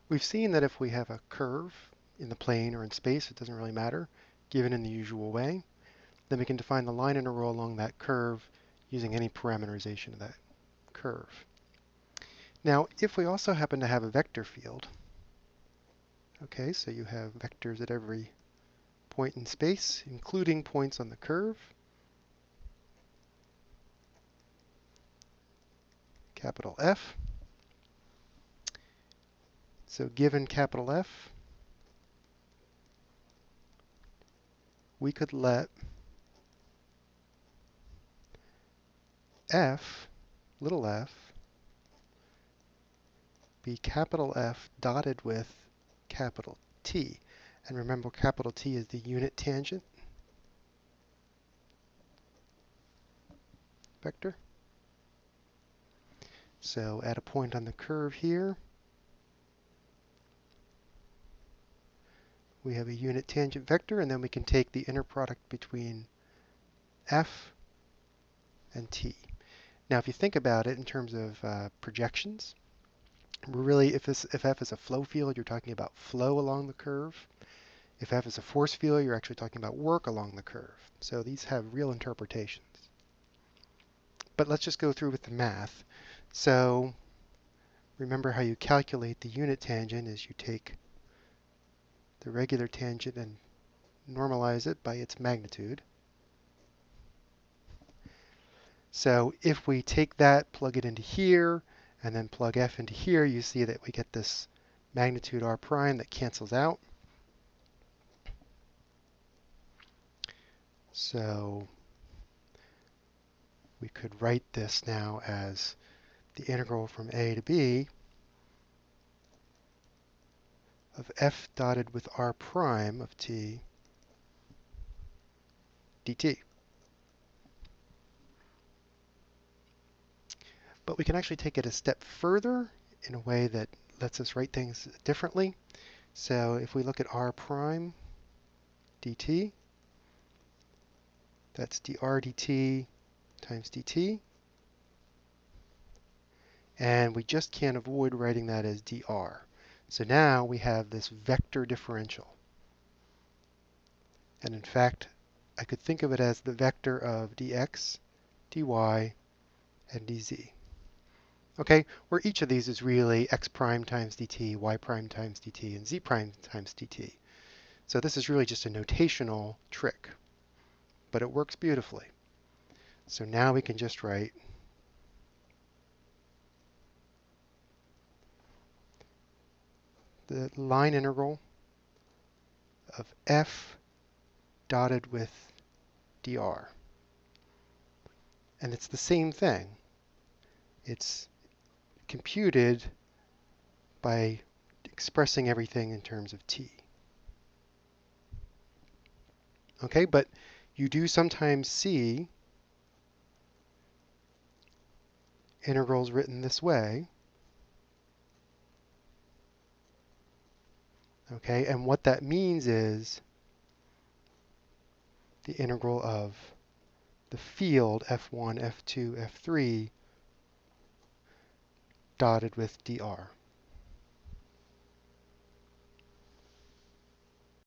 We've seen that if we have a curve in the plane or in space, it doesn't really matter, given in the usual way, then we can define the line integral along that curve using any parameterization of that curve. Now, if we also happen to have a vector field, okay, so you have vectors at every point in space, including points on the curve, capital F. So given capital F, we could let f, little f, be capital F dotted with capital T. And remember, capital T is the unit tangent vector. So at a point on the curve here, we have a unit tangent vector, and then we can take the inner product between F and T. Now, if you think about it in terms of projections, really, if F is a flow field, you're talking about flow along the curve. If F is a force field, you're actually talking about work along the curve. So these have real interpretations. But let's just go through with the math. So remember how you calculate the unit tangent is you take the regular tangent and normalize it by its magnitude. So if we take that, plug it into here, and then plug F into here, you see that we get this magnitude R prime that cancels out. So we could write this now as the integral from A to B of F dotted with R prime of T dt. But we can actually take it a step further in a way that lets us write things differently. So if we look at R prime dt, that's dr dt times dt. And we just can't avoid writing that as dr. So now we have this vector differential. And in fact, I could think of it as the vector of dx, dy, and dz. Okay, where each of these is really x prime times dt, y prime times dt, and z prime times dt. So this is really just a notational trick, but it works beautifully. So now we can just write the line integral of f dotted with dr. And it's the same thing. It's computed by expressing everything in terms of t. Okay, but you do sometimes see integrals written this way. Okay, and what that means is the integral of the field f1, f2, f3 dotted with dr.